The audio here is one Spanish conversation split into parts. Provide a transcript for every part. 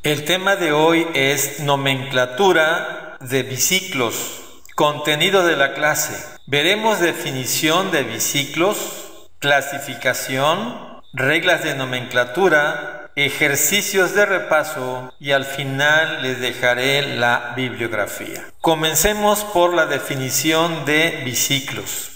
El tema de hoy es nomenclatura de biciclos. Contenido de la clase. Veremos definición de biciclos, clasificación, reglas de nomenclatura, ejercicios de repaso y al final les dejaré la bibliografía. Comencemos por la definición de biciclos.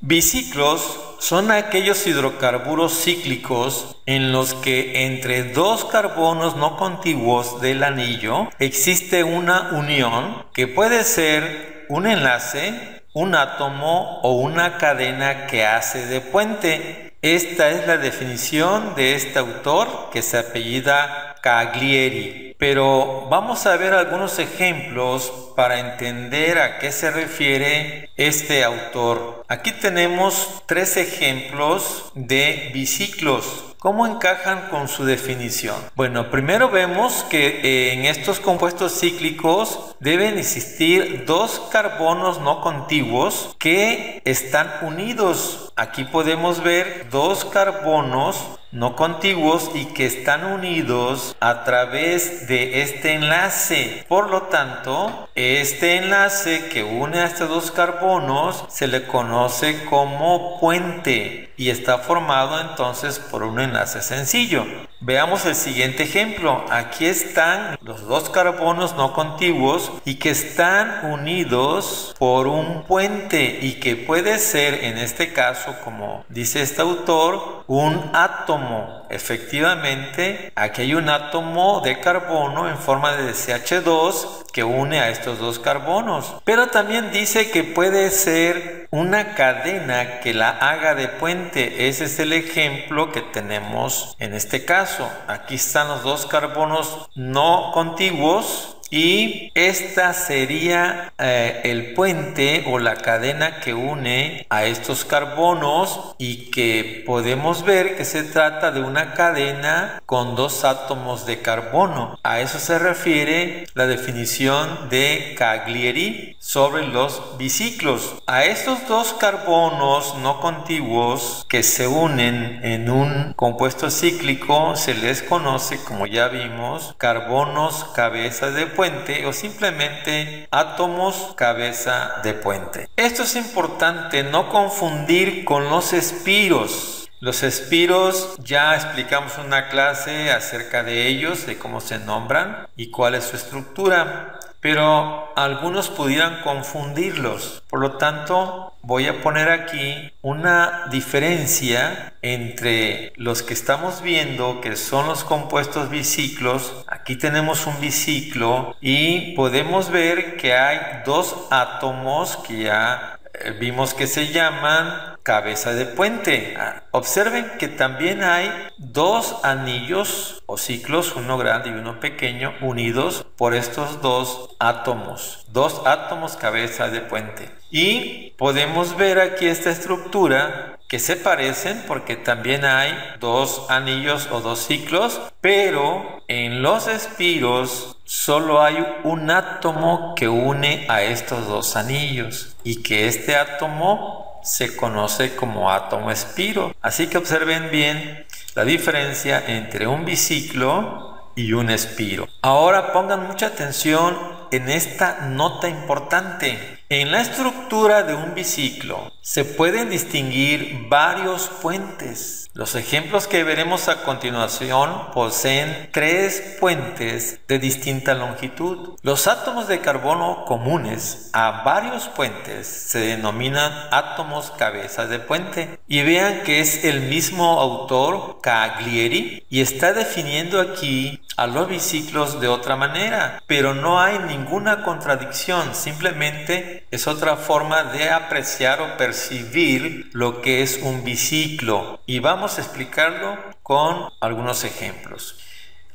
Biciclos son aquellos hidrocarburos cíclicos en los que entre dos carbonos no contiguos del anillo existe una unión que puede ser un enlace, un átomo o una cadena que hace de puente. Esta es la definición de este autor que se apellida Caglieri. Pero vamos a ver algunos ejemplos para entender a qué se refiere este autor. Aquí tenemos 3 ejemplos de biciclos. ¿Cómo encajan con su definición? Bueno, primero vemos que en estos compuestos cíclicos deben existir dos carbonos no contiguos que están unidos. Aquí podemos ver dos carbonos no contiguos y que están unidos a través de este enlace. Por lo tanto, este enlace que une a estos dos carbonos se le conoce como puente y está formado entonces por un enlace sencillo. Veamos el siguiente ejemplo. Aquí están los dos carbonos no contiguos y que están unidos por un puente y que puede ser en este caso, como dice este autor, un átomo. Efectivamente, aquí hay un átomo de carbono en forma de CH2 que une a estos dos carbonos. Pero también dice que puede ser una cadena que la haga de puente. Ese es el ejemplo que tenemos en este caso. Aquí están los dos carbonos no contiguos y esta sería el puente o la cadena que une a estos carbonos y que podemos ver que se trata de una cadena con dos átomos de carbono. A eso se refiere la definición de Caglieri sobre los biciclos. A estos dos carbonos no contiguos que se unen en un compuesto cíclico se les conoce, como ya vimos, carbonos cabezas de puente o simplemente átomos cabeza de puente. Esto es importante no confundir con los espiros. Los espiros ya explicamos una clase acerca de ellos, de cómo se nombran y cuál es su estructura, pero algunos pudieran confundirlos. Por lo tanto, voy a poner aquí una diferencia entre los que estamos viendo, que son los compuestos biciclos. Aquí tenemos un biciclo y podemos ver que hay dos átomos que ya vimos que se llaman cabeza de puente. Observen que también hay dos anillos o ciclos, uno grande y uno pequeño, unidos por estos dos átomos cabeza de puente. Y podemos ver aquí esta estructura que se parecen porque también hay dos anillos o dos ciclos, pero en los espiros solo hay un átomo que une a estos dos anillos y que este átomo se conoce como átomo espiro. Así que observen bien la diferencia entre un biciclo y un espiro. Ahora pongan mucha atención en esta nota importante. En la estructura de un biciclo se pueden distinguir varios puentes. Los ejemplos que veremos a continuación poseen 3 puentes de distinta longitud. Los átomos de carbono comunes a varios puentes se denominan átomos cabezas de puente. Y vean que es el mismo autor, Caglieri, y está definiendo aquí a los biciclos de otra manera, pero no hay ninguna contradicción, simplemente es otra forma de apreciar o percibir lo que es un biciclo y vamos a explicarlo con algunos ejemplos.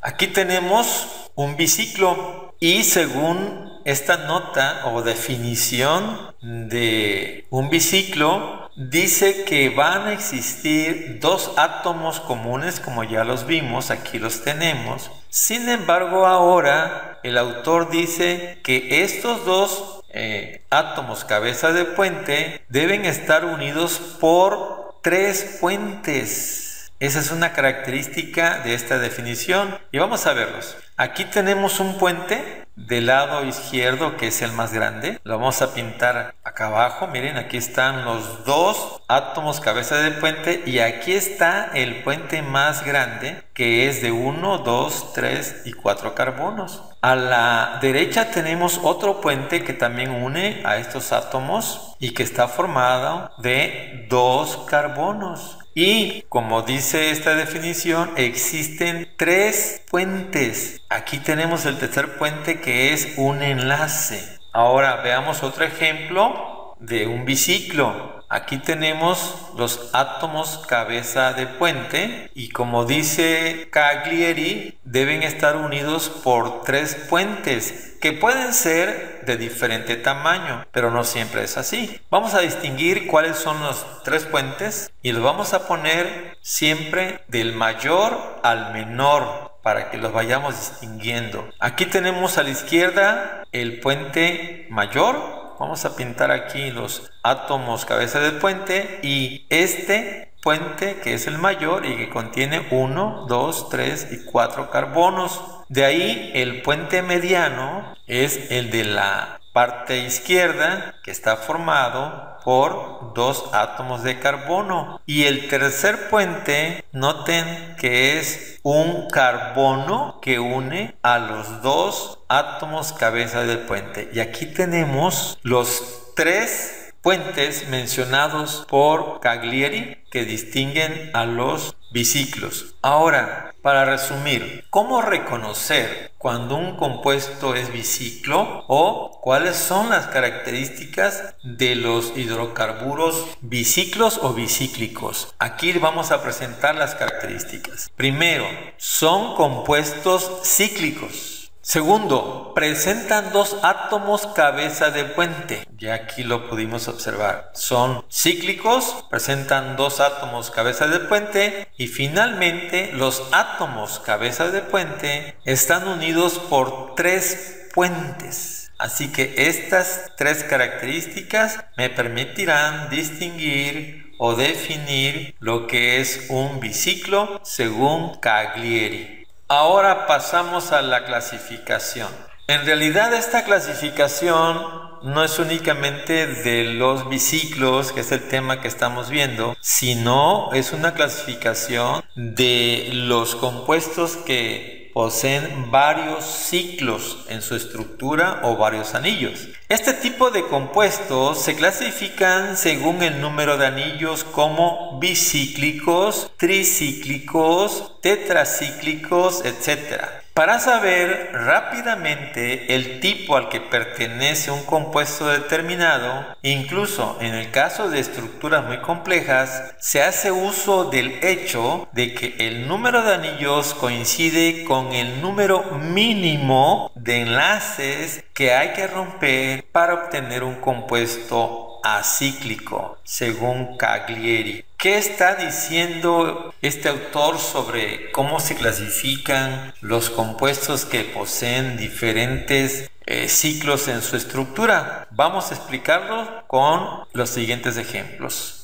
Aquí tenemos un biciclo y según esta nota o definición de un biciclo dice que van a existir dos átomos comunes, como ya los vimos, aquí los tenemos. Sin embargo, ahora el autor dice que estos dos átomos cabeza de puente deben estar unidos por 3 puentes. Esa es una característica de esta definición y vamos a verlos. Aquí tenemos un puente del lado izquierdo, que es el más grande. Lo vamos a pintar acá abajo. Miren, aquí están los dos átomos cabeza del puente y aquí está el puente más grande, que es de 1, 2, 3 y 4 carbonos. A la derecha tenemos otro puente que también une a estos átomos y que está formado de 2 carbonos. Y como dice esta definición, existen 3 puentes. Aquí tenemos el tercer puente, que es un enlace. Ahora veamos otro ejemplo de un biciclo. Aquí tenemos los átomos cabeza de puente y como dice Cagliari, deben estar unidos por 3 puentes que pueden ser de diferente tamaño, pero no siempre es así. Vamos a distinguir cuáles son los 3 puentes y los vamos a poner siempre del mayor al menor para que los vayamos distinguiendo. Aquí tenemos a la izquierda el puente mayor. Vamos a pintar aquí los átomos cabeza del puente y este puente, que es el mayor y que contiene 1, 2, 3 y 4 carbonos. De ahí el puente mediano es el de la parte izquierda, que está formado por 2 átomos de carbono. Y el tercer puente, noten que es un carbono que une a los 2 átomos cabeza del puente. Y aquí tenemos los 3 puentes mencionados por Cagliari que distinguen a los biciclos. Ahora, para resumir, ¿cómo reconocer cuando un compuesto es biciclo o cuáles son las características de los hidrocarburos biciclos o bicíclicos? Aquí vamos a presentar las características. Primero, son compuestos cíclicos. Segundo, presentan 2 átomos cabeza de puente. Ya aquí lo pudimos observar. Son cíclicos, presentan 2 átomos cabeza de puente y finalmente los átomos cabeza de puente están unidos por 3 puentes. Así que estas 3 características me permitirán distinguir o definir lo que es un biciclo según Cagliari. Ahora pasamos a la clasificación. En realidad esta clasificación no es únicamente de los biciclos, que es el tema que estamos viendo, sino es una clasificación de los compuestos que poseen varios ciclos en su estructura o varios anillos. Este tipo de compuestos se clasifican según el número de anillos como bicíclicos, tricíclicos, tetracíclicos, etc. Para saber rápidamente el tipo al que pertenece un compuesto determinado, incluso en el caso de estructuras muy complejas, se hace uso del hecho de que el número de anillos coincide con el número mínimo de enlaces que hay que romper para obtener un compuesto acíclico, según Cagliari. ¿Qué está diciendo este autor sobre cómo se clasifican los compuestos que poseen diferentes ciclos en su estructura? Vamos a explicarlo con los siguientes ejemplos.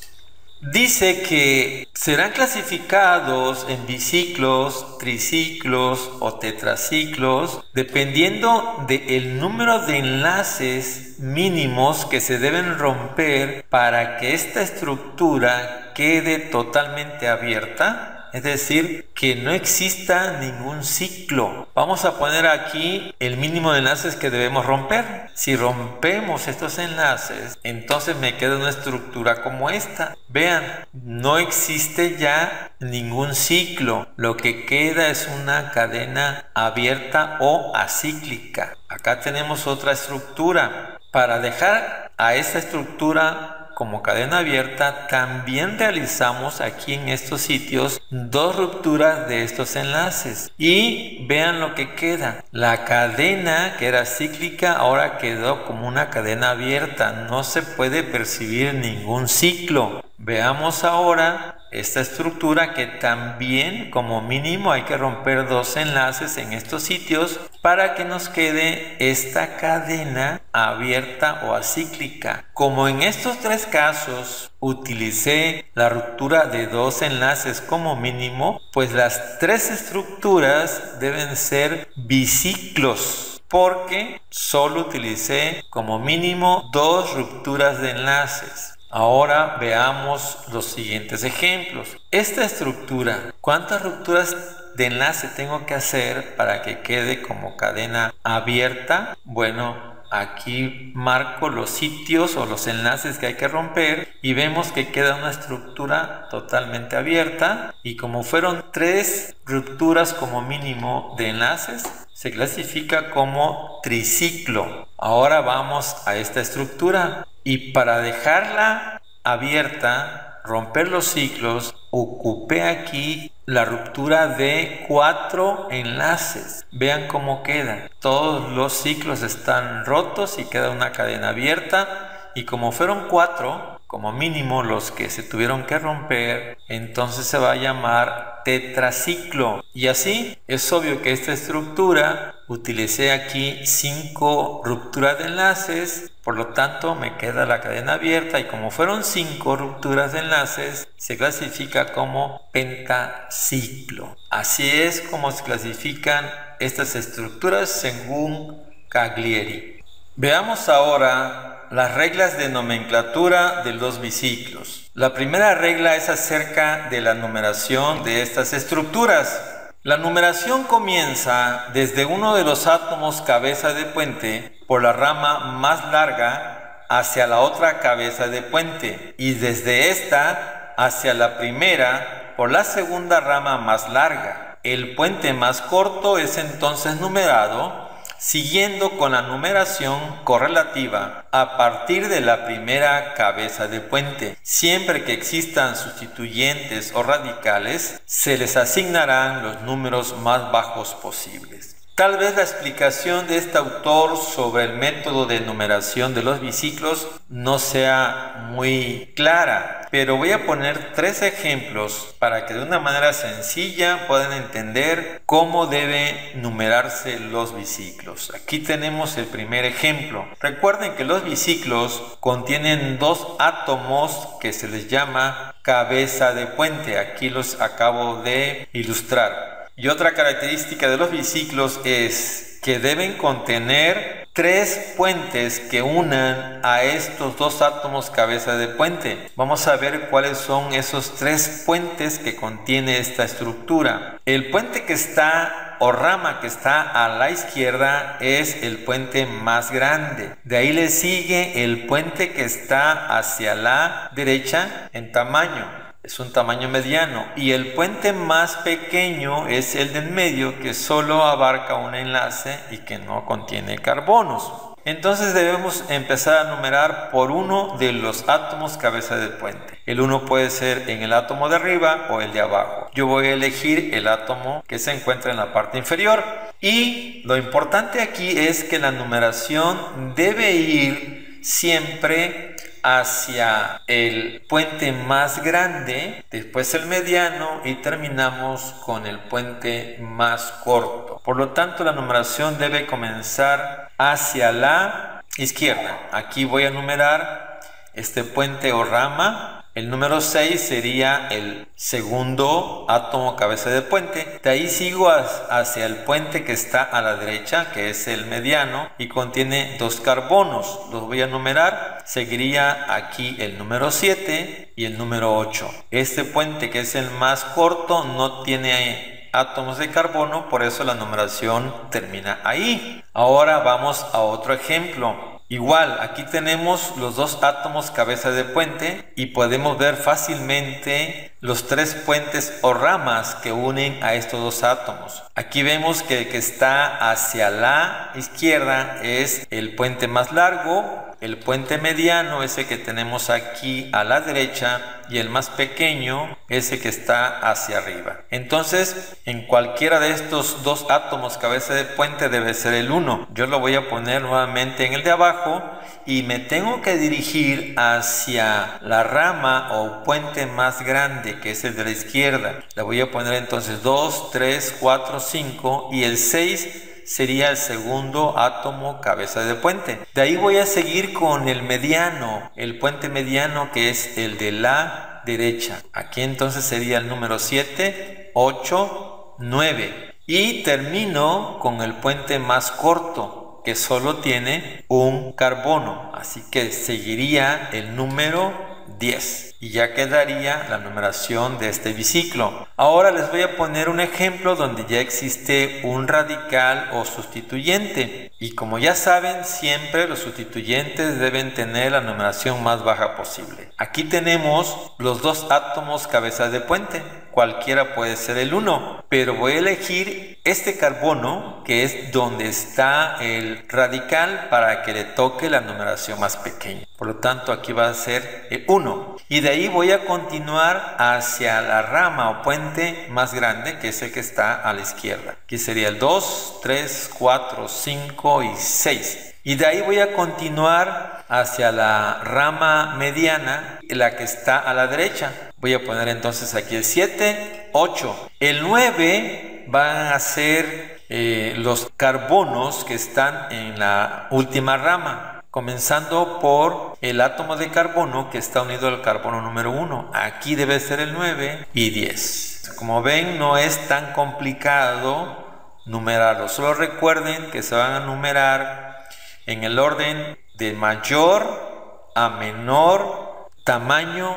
Dice que serán clasificados en biciclos, triciclos o tetraciclos dependiendo del número de enlaces mínimos que se deben romper para que esta estructura quede totalmente abierta. Es decir, que no exista ningún ciclo. Vamos a poner aquí el mínimo de enlaces que debemos romper. Si rompemos estos enlaces, entonces me queda una estructura como esta. Vean, no existe ya ningún ciclo. Lo que queda es una cadena abierta o acíclica. Acá tenemos otra estructura. Para dejar a esta estructura como cadena abierta, también realizamos aquí en estos sitios 2 rupturas de estos enlaces. Y vean lo que queda. La cadena que era cíclica ahora quedó como una cadena abierta. No se puede percibir ningún ciclo. Veamos ahora esta estructura, que también como mínimo hay que romper 2 enlaces en estos sitios para que nos quede esta cadena abierta o acíclica. Como en estos 3 casos utilicé la ruptura de 2 enlaces como mínimo, pues las 3 estructuras deben ser biciclos, porque solo utilicé como mínimo 2 rupturas de enlaces. Ahora veamos los siguientes ejemplos. Esta estructura, ¿cuántas rupturas de enlace tengo que hacer para que quede como cadena abierta? Bueno, aquí marco los sitios o los enlaces que hay que romper y vemos que queda una estructura totalmente abierta, y como fueron 3 rupturas como mínimo de enlaces, se clasifica como triciclo. Ahora vamos a esta estructura, y para dejarla abierta, romper los ciclos, ocupé aquí la ruptura de 4 enlaces. Vean cómo queda. Todos los ciclos están rotos y queda una cadena abierta, y como fueron 4 como mínimo los que se tuvieron que romper, entonces se va a llamar tetraciclo. Y así es obvio que esta estructura utilicé aquí 5 rupturas de enlaces, por lo tanto me queda la cadena abierta, y como fueron 5 rupturas de enlaces, se clasifica como pentaciclo. Así es como se clasifican estas estructuras según Cagliari. Veamos ahora las reglas de nomenclatura de los biciclos. La primera regla es acerca de la numeración de estas estructuras. La numeración comienza desde uno de los átomos cabeza de puente por la rama más larga hacia la otra cabeza de puente, y desde esta hacia la primera por la segunda rama más larga. El puente más corto es entonces numerado siguiendo con la numeración correlativa a partir de la primera cabeza de puente. Siempre que existan sustituyentes o radicales, se les asignarán los números más bajos posibles. Tal vez la explicación de este autor sobre el método de numeración de los biciclos no sea muy clara, pero voy a poner 3 ejemplos para que de una manera sencilla puedan entender cómo deben numerarse los biciclos. Aquí tenemos el primer ejemplo. Recuerden que los biciclos contienen 2 átomos que se les llama cabeza de puente. Aquí los acabo de ilustrar. Y otra característica de los biciclos es que deben contener 3 puentes que unan a estos 2 átomos cabeza de puente. Vamos a ver cuáles son esos 3 puentes que contiene esta estructura. El puente que está o rama que está a la izquierda es el puente más grande. De ahí le sigue el puente que está hacia la derecha en tamaño. Es un tamaño mediano, y el puente más pequeño es el del medio, que solo abarca un enlace y que no contiene carbonos. Entonces debemos empezar a numerar por uno de los átomos cabeza de puente. El 1 puede ser en el átomo de arriba o el de abajo. Yo voy a elegir el átomo que se encuentra en la parte inferior. Y lo importante aquí es que la numeración debe ir siempre hacia el puente más grande, después el mediano y terminamos con el puente más corto. Por lo tanto, la numeración debe comenzar hacia la izquierda. Aquí voy a numerar este puente o rama. El número 6 sería el segundo átomo cabeza de puente. De ahí sigo hacia el puente que está a la derecha, que es el mediano, y contiene 2 carbonos. Los voy a numerar. Seguiría aquí el número 7 y el número 8. Este puente, que es el más corto, no tiene átomos de carbono, por eso la numeración termina ahí. Ahora vamos a otro ejemplo. Igual, aquí tenemos los 2 átomos cabeza de puente y podemos ver fácilmente los 3 puentes o ramas que unen a estos 2 átomos. Aquí vemos que el que está hacia la izquierda es el puente más largo, El puente mediano, ese que tenemos aquí a la derecha, y el más pequeño, ese que está hacia arriba. Entonces, en cualquiera de estos dos átomos cabeza de puente debe ser el 1. Yo lo voy a poner nuevamente en el de abajo y me tengo que dirigir hacia la rama o puente más grande, que es el de la izquierda. Le voy a poner entonces 2, 3, 4, 5 y el 6 sería el segundo átomo cabeza de puente. De ahí voy a seguir con el mediano, el puente mediano, que es el de la derecha. Aquí entonces sería el número 7, 8, 9. Y termino con el puente más corto, que solo tiene un carbono. Así que seguiría el número 10. Y ya quedaría la numeración de este biciclo. Ahora les voy a poner un ejemplo donde ya existe un radical o sustituyente. Y como ya saben, siempre los sustituyentes deben tener la numeración más baja posible. Aquí tenemos los dos átomos cabezas de puente. Cualquiera puede ser el 1, pero voy a elegir este carbono, que es donde está el radical, para que le toque la numeración más pequeña. Por lo tanto, aquí va a ser el 1. Y de ahí voy a continuar hacia la rama o puente más grande, que es el que está a la izquierda. Aquí sería el 2, 3, 4, 5 y 6. Y de ahí voy a continuar hacia la rama mediana, la que está a la derecha. Voy a poner entonces aquí el 7, 8. El 9 van a ser los carbonos que están en la última rama, comenzando por el átomo de carbono que está unido al carbono número 1. Aquí debe ser el 9 y 10. Como ven, no es tan complicado numerarlo. Solo recuerden que se van a numerar en el orden de mayor a menor tamaño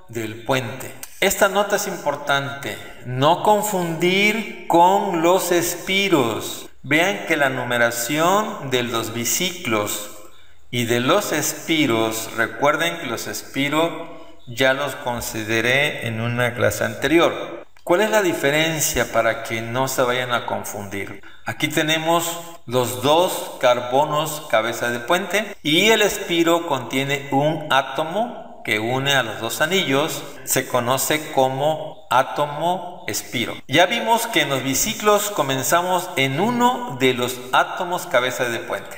del puente. Esta nota es importante, no confundir con los espiros. Vean que la numeración de los biciclos y de los espiros, recuerden que los espiros ya los consideré en una clase anterior. ¿Cuál es la diferencia para que no se vayan a confundir? Aquí tenemos los dos carbonos cabeza de puente y el espiro contiene un átomo que une a los dos anillos, se conoce como átomo espiro. Ya vimos que en los biciclos comenzamos en uno de los átomos cabeza de puente.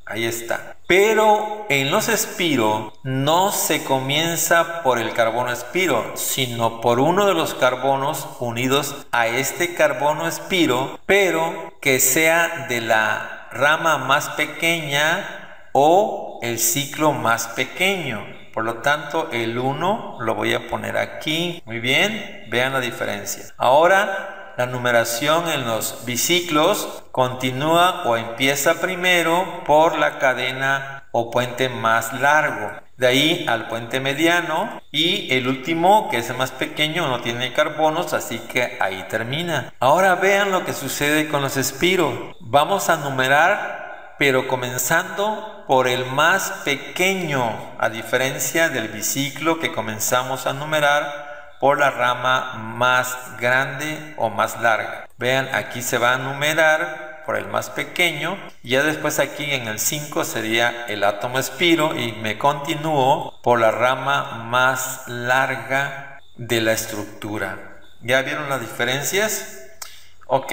Ahí está. Pero en los espiro no se comienza por el carbono espiro, sino por uno de los carbonos unidos a este carbono espiro, pero que sea de la rama más pequeña o el ciclo más pequeño. Por lo tanto, el 1 lo voy a poner aquí. Muy bien, vean la diferencia. Ahora, la numeración en los biciclos continúa o empieza primero por la cadena o puente más largo. De ahí al puente mediano y el último, que es el más pequeño, no tiene carbonos, así que ahí termina. Ahora vean lo que sucede con los espiros. Vamos a numerar, pero comenzando por el más pequeño, a diferencia del biciclo que comenzamos a numerar por la rama más grande o más larga. Vean, aquí se va a numerar por el más pequeño, y ya después aquí en el 5 sería el átomo espiro y me continúo por la rama más larga de la estructura. ¿Ya vieron las diferencias? Ok,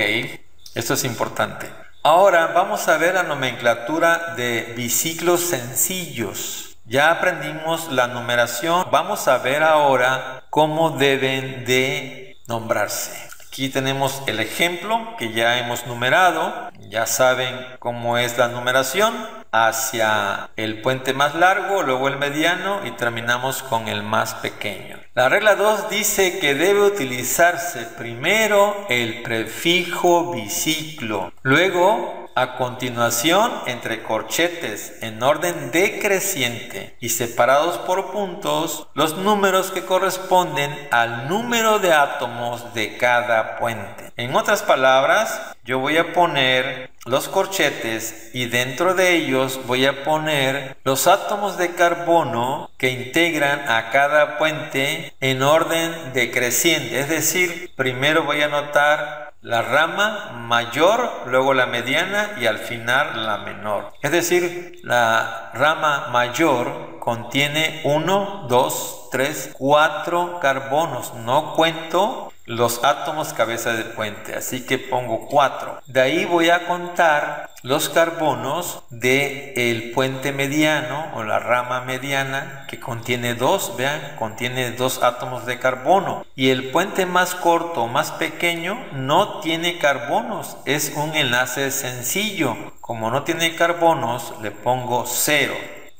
esto es importante. Ahora vamos a ver la nomenclatura de biciclos sencillos. Ya aprendimos la numeración. Vamos a ver ahora cómo deben de nombrarse. Aquí tenemos el ejemplo que ya hemos numerado. Ya saben cómo es la numeración. Hacia el puente más largo, luego el mediano y terminamos con el más pequeño. La regla 2 dice que debe utilizarse primero el prefijo biciclo, luego a continuación entre corchetes en orden decreciente y separados por puntos los números que corresponden al número de átomos de cada puente. En otras palabras, yo voy a poner los corchetes y dentro de ellos voy a poner los átomos de carbono que integran a cada puente en orden decreciente. Es decir, primero voy a anotar la rama mayor, luego la mediana y al final la menor. Es decir, la rama mayor contiene 1, 2, 3, 4 carbonos. No cuento los átomos cabeza de puente, así que pongo 4. De ahí voy a contar los carbonos del puente mediano o la rama mediana, que contiene 2, vean, contiene 2 átomos de carbono. Y el puente más corto, más pequeño, no tiene carbonos, es un enlace sencillo. Como no tiene carbonos, le pongo 0.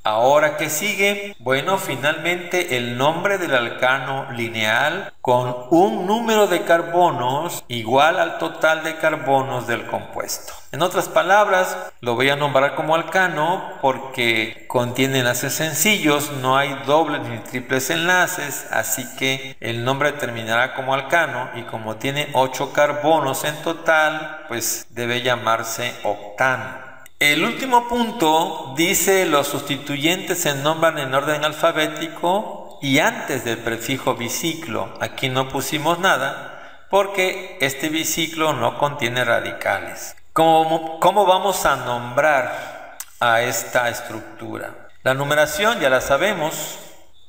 Ahora, ¿qué sigue? Bueno, finalmente el nombre del alcano lineal con un número de carbonos igual al total de carbonos del compuesto. En otras palabras, lo voy a nombrar como alcano porque contiene enlaces sencillos, no hay dobles ni triples enlaces, así que el nombre terminará como alcano y como tiene 8 carbonos en total, pues debe llamarse octano. El último punto dice: los sustituyentes se nombran en orden alfabético y antes del prefijo biciclo. Aquí no pusimos nada porque este biciclo no contiene radicales. ¿Cómo vamos a nombrar a esta estructura? La numeración ya la sabemos.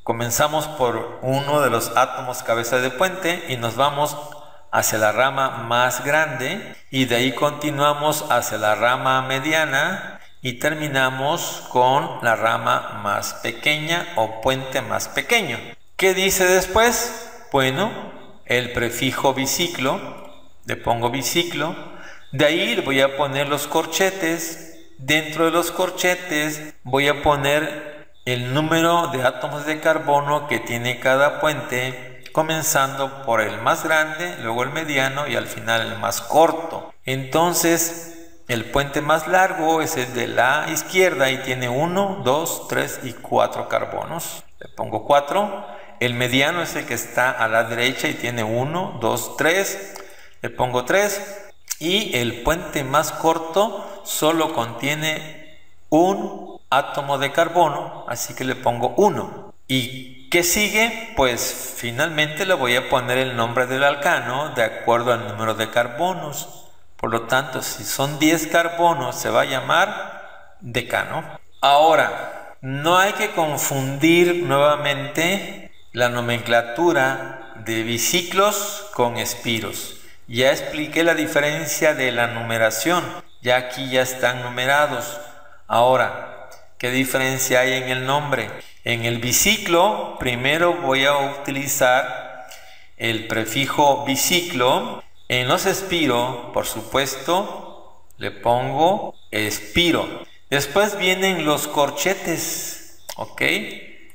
Comenzamos por uno de los átomos cabeza de puente y nos vamos hacia la rama más grande y de ahí continuamos hacia la rama mediana y terminamos con la rama más pequeña o puente más pequeño. ¿Qué dice después? Bueno, el prefijo biciclo, le pongo biciclo, de ahí le voy a poner los corchetes, dentro de los corchetes voy a poner el número de átomos de carbono que tiene cada puente, comenzando por el más grande, luego el mediano y al final el más corto. Entonces, el puente más largo es el de la izquierda y tiene 1, 2, 3 y 4 carbonos. Le pongo 4. El mediano es el que está a la derecha y tiene 1, 2, 3. Le pongo 3. Y el puente más corto solo contiene un átomo de carbono, así que le pongo 1. ¿Y qué sigue? Pues finalmente le voy a poner el nombre del alcano de acuerdo al número de carbonos. Por lo tanto, si son 10 carbonos, se va a llamar decano. Ahora, no hay que confundir nuevamente la nomenclatura de biciclos con espiros. Ya expliqué la diferencia de la numeración. Ya aquí ya están numerados. Ahora, ¿qué diferencia hay en el nombre? En el biciclo, primero voy a utilizar el prefijo biciclo. En los espiro, por supuesto, le pongo espiro. Después vienen los corchetes, ¿ok?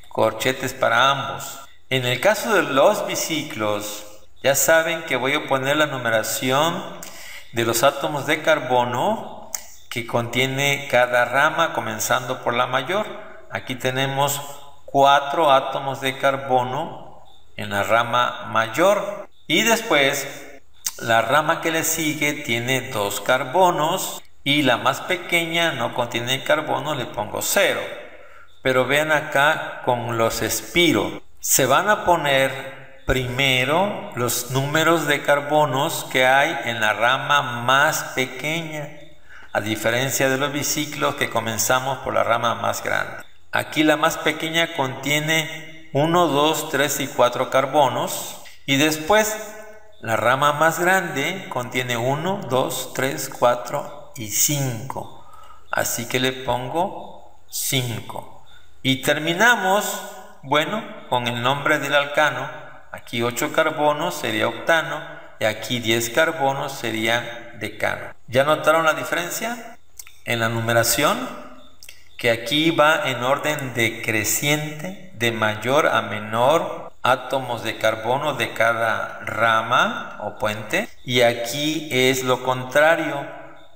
Corchetes para ambos. En el caso de los biciclos, ya saben que voy a poner la numeración de los átomos de carbono que contiene cada rama, comenzando por la mayor. Aquí tenemos 4 átomos de carbono en la rama mayor. Y después, la rama que le sigue tiene 2 carbonos y la más pequeña no contiene carbono, le pongo 0. Pero vean acá con los espiro. Se van a poner primero los números de carbonos que hay en la rama más pequeña, a diferencia de los biciclos que comenzamos por la rama más grande. Aquí la más pequeña contiene 1, 2, 3 y 4 carbonos y después la rama más grande contiene 1, 2, 3, 4 y 5. Así que le pongo 5. Y terminamos, bueno, con el nombre del alcano. Aquí 8 carbonos sería octano y aquí 10 carbonos sería decano. ¿Ya notaron la diferencia en la numeración? Que aquí va en orden decreciente, de mayor a menor, átomos de carbono de cada rama o puente. Y aquí es lo contrario,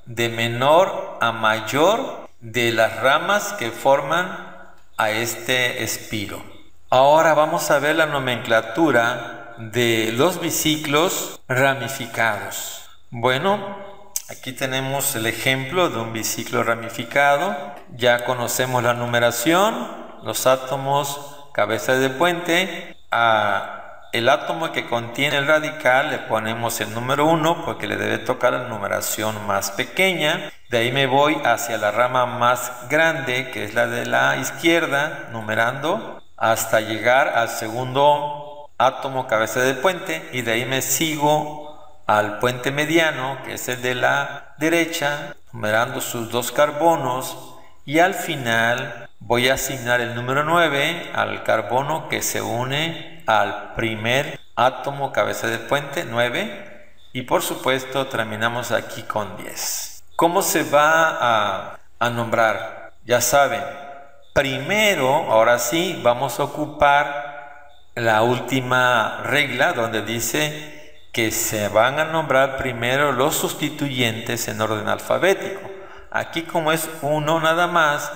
de menor a mayor de las ramas que forman a este espiro. Ahora vamos a ver la nomenclatura de los biciclos ramificados. Bueno, aquí tenemos el ejemplo de un biciclo ramificado. Ya conocemos la numeración, los átomos cabeza de puente. A el átomo que contiene el radical le ponemos el número 1 porque le debe tocar la numeración más pequeña. De ahí me voy hacia la rama más grande, que es la de la izquierda, numerando hasta llegar al segundo átomo cabeza de puente, y de ahí me sigo al puente mediano, que es el de la derecha, numerando sus 2 carbonos, y al final voy a asignar el número 9 al carbono que se une al primer átomo cabeza de puente, 9, y por supuesto terminamos aquí con 10. ¿Cómo se va a nombrar? Ya saben, primero, ahora sí, vamos a ocupar la última regla donde dice que se van a nombrar primero los sustituyentes en orden alfabético. Aquí, como es uno nada más,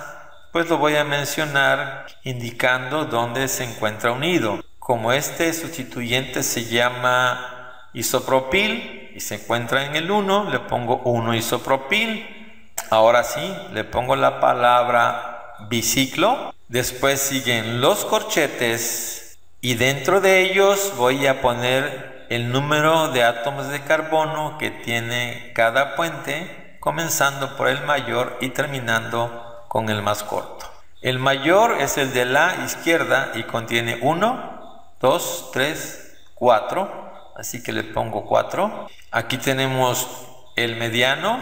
pues lo voy a mencionar indicando dónde se encuentra unido. Como este sustituyente se llama isopropil y se encuentra en el 1, le pongo 1-isopropil. Ahora sí, le pongo la palabra biciclo. Después siguen los corchetes y dentro de ellos voy a poner el número de átomos de carbono que tiene cada puente, comenzando por el mayor y terminando con el más corto. El mayor es el de la izquierda y contiene 1, 2, 3, 4, así que le pongo 4. Aquí tenemos el mediano,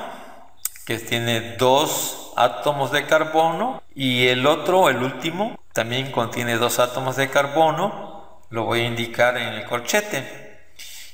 que tiene 2 átomos de carbono, y el otro, el último, también contiene 2 átomos de carbono, lo voy a indicar en el corchete.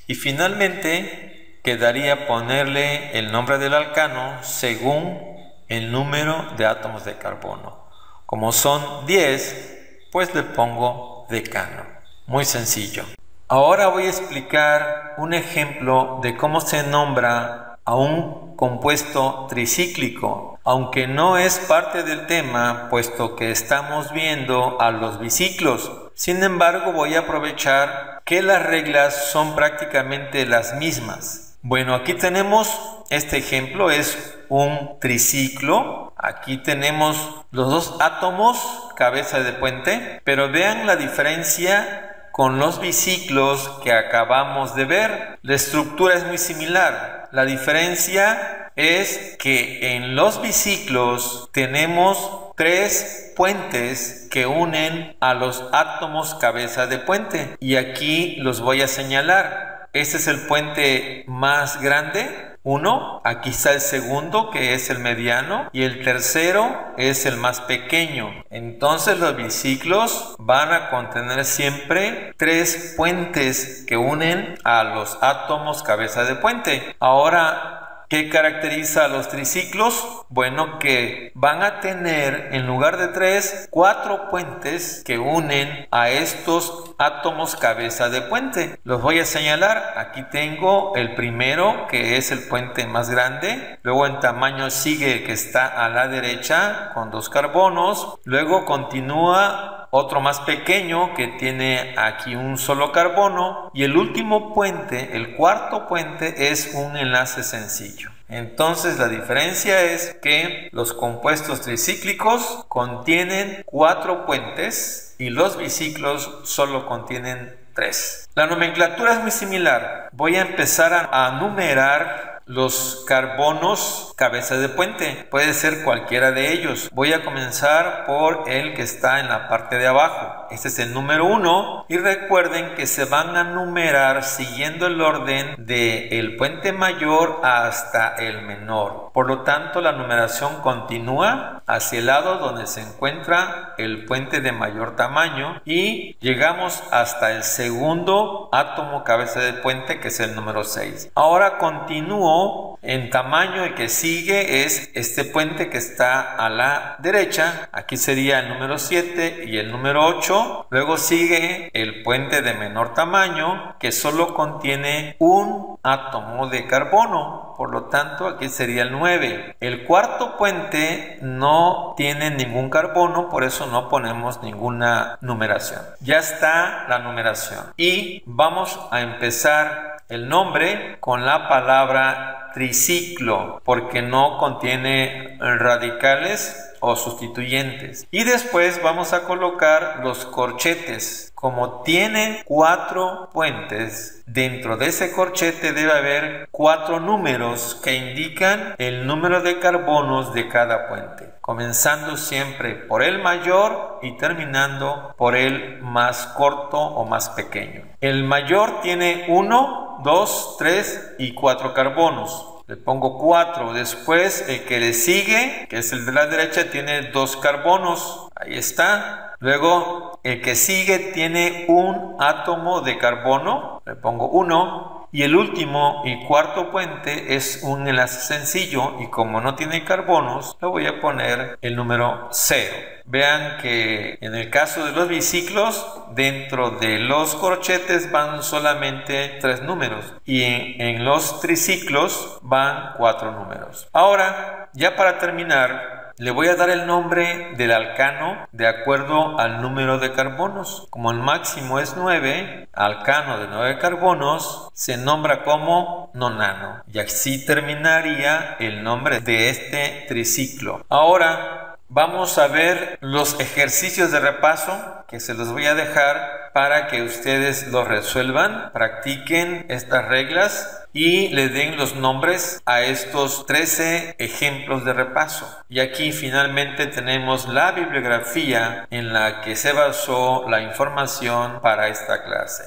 Y finalmente quedaría ponerle el nombre del alcano según el número de átomos de carbono. Como son 10, pues le pongo decano. Muy sencillo. Ahora voy a explicar un ejemplo de cómo se nombra a un compuesto tricíclico, aunque no es parte del tema, puesto que estamos viendo a los biciclos. Sin embargo, voy a aprovechar que las reglas son prácticamente las mismas. Bueno, aquí tenemos este ejemplo, es un triciclo. Aquí tenemos los 2 átomos cabeza de puente, pero vean la diferencia con los biciclos que acabamos de ver. La estructura es muy similar. La diferencia es que en los biciclos tenemos 3 puentes que unen a los átomos cabeza de puente, y aquí los voy a señalar. Este es el puente más grande, 1, aquí está el segundo, que es el mediano, y el tercero es el más pequeño. Entonces los biciclos van a contener siempre 3 puentes que unen a los átomos cabeza de puente. Ahora, ¿qué caracteriza a los triciclos? Bueno, que van a tener en lugar de 3, 4 puentes que unen a estos átomos cabeza de puente. Los voy a señalar. Aquí tengo el primero, que es el puente más grande. Luego en tamaño sigue que está a la derecha con 2 carbonos. Luego continúa otro más pequeño que tiene aquí un solo carbono. Y el último puente, el cuarto puente, es un enlace sencillo. Entonces la diferencia es que los compuestos tricíclicos contienen 4 puentes y los biciclos solo contienen 3. La nomenclatura es muy similar. Voy a empezar a numerar los carbonos cabeza de puente. Puede ser cualquiera de ellos. Voy a comenzar por el que está en la parte de abajo. Este es el número 1. Y recuerden que se van a numerar siguiendo el orden del puente mayor hasta el menor. Por lo tanto, la numeración continúa hacia el lado donde se encuentra el puente de mayor tamaño y llegamos hasta el segundo átomo cabeza de puente, que es el número 6. Ahora continúo en tamaño. El que sigue es este puente que está a la derecha. Aquí sería el número 7 y el número 8. Luego sigue el puente de menor tamaño, que solo contiene un átomo de carbono. Por lo tanto, aquí sería el 9. El cuarto puente no tiene ningún carbono, por eso no ponemos ninguna numeración. Ya está la numeración. Y vamos a empezar el nombre con la palabra triciclo porque no contiene radicales o sustituyentes. Y después vamos a colocar los corchetes. Como tiene 4 puentes, dentro de ese corchete debe haber 4 números que indican el número de carbonos de cada puente, comenzando siempre por el mayor y terminando por el más corto o más pequeño. El mayor tiene 1, 2, 3 y 4 carbonos. Le pongo 4. Después el que le sigue, que es el de la derecha, tiene 2 carbonos. Ahí está. Luego el que sigue tiene un átomo de carbono. Le pongo 1. Y el último y cuarto puente es un enlace sencillo y como no tiene carbonos, le voy a poner el número 0. Vean que en el caso de los biciclos, dentro de los corchetes van solamente 3 números y en los triciclos van 4 números. Ahora, ya para terminar, le voy a dar el nombre del alcano de acuerdo al número de carbonos. Como el máximo es 9, alcano de 9 carbonos se nombra como nonano. Y así terminaría el nombre de este triciclo. Ahora vamos a ver los ejercicios de repaso que se los voy a dejar para que ustedes los resuelvan, practiquen estas reglas y le den los nombres a estos 13 ejemplos de repaso. Y aquí finalmente tenemos la bibliografía en la que se basó la información para esta clase.